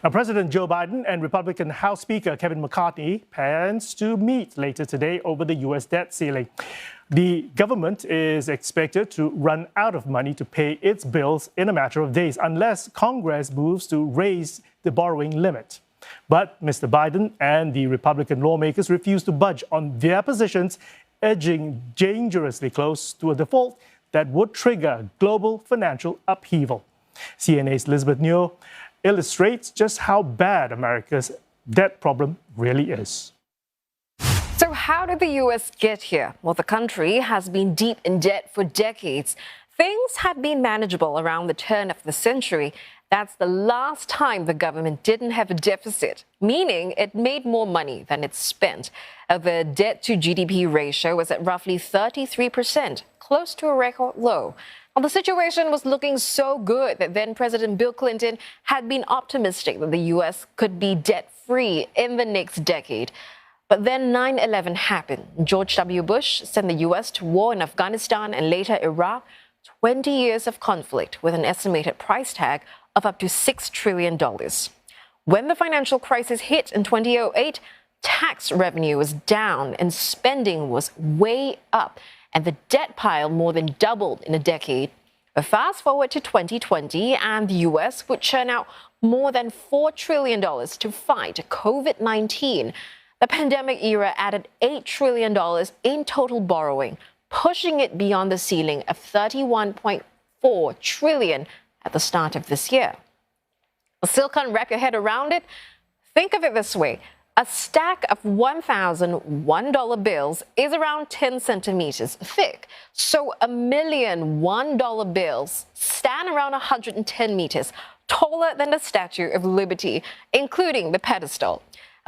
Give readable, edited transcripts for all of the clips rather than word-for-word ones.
Now, President Joe Biden and Republican House Speaker Kevin McCarthy plans to meet later today over the U.S. debt ceiling. The government is expected to run out of money to pay its bills in a matter of days unless Congress moves to raise the borrowing limit. But Mr. Biden and the Republican lawmakers refuse to budge on their positions, edging dangerously close to a default that would trigger global financial upheaval. CNA's Elizabeth Neo illustrates just how bad America's debt problem really is. So how did the U.S. get here? Well, the country has been deep in debt for decades. Things had been manageable around the turn of the century. That's the last time the government didn't have a deficit, meaning it made more money than it spent. The debt to GDP ratio was at roughly 33%, close to a record low. Well, the situation was looking so good that then President Bill Clinton had been optimistic that the U.S. could be debt-free in the next decade. But then 9/11 happened. George W. Bush sent the U.S. to war in Afghanistan and later Iraq, 20 years of conflict with an estimated price tag of up to $6 trillion. When the financial crisis hit in 2008, tax revenue was down and spending was way up, and the debt pile more than doubled in a decade. But fast forward to 2020, and the U.S. would churn out more than $4 trillion to fight COVID-19. The pandemic era added $8 trillion in total borrowing, pushing it beyond the ceiling of $31.4 trillion at the start of this year. Still can't wrap your head around it? Think of it this way. A stack of $1,001 bills is around 10 centimeters thick. So a million $1 bills stand around 110 meters, taller than the Statue of Liberty, including the pedestal.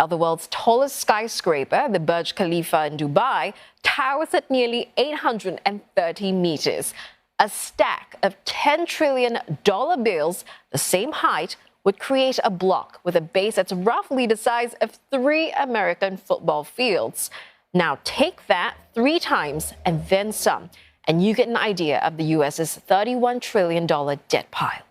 The world's tallest skyscraper, the Burj Khalifa in Dubai, towers at nearly 830 meters. A stack of $10 trillion bills, the same height, would create a block with a base that's roughly the size of 3 American football fields. Now take that 3 times and then some, and you get an idea of the U.S.'s $31 trillion debt pile.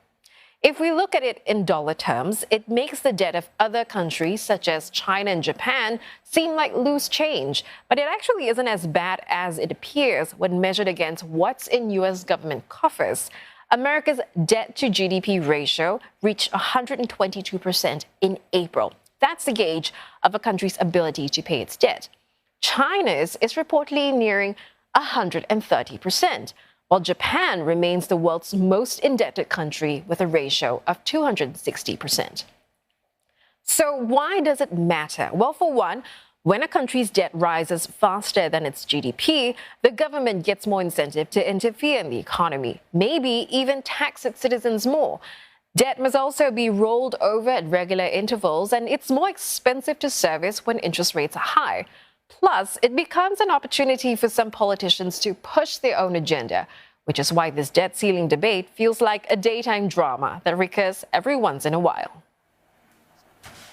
If we look at it in dollar terms, it makes the debt of other countries, such as China and Japan, seem like loose change. But it actually isn't as bad as it appears when measured against what's in U.S. government coffers. America's debt to GDP ratio reached 122% in April. That's the gauge of a country's ability to pay its debt. China's is reportedly nearing 130%. While Japan remains the world's most indebted country with a ratio of 260%. So why does it matter? Well, for one, when a country's debt rises faster than its GDP, the government gets more incentive to interfere in the economy, maybe even tax its citizens more. Debt must also be rolled over at regular intervals, and it's more expensive to service when interest rates are high. Plus, it becomes an opportunity for some politicians to push their own agenda, which is why this debt ceiling debate feels like a daytime drama that recurs every once in a while.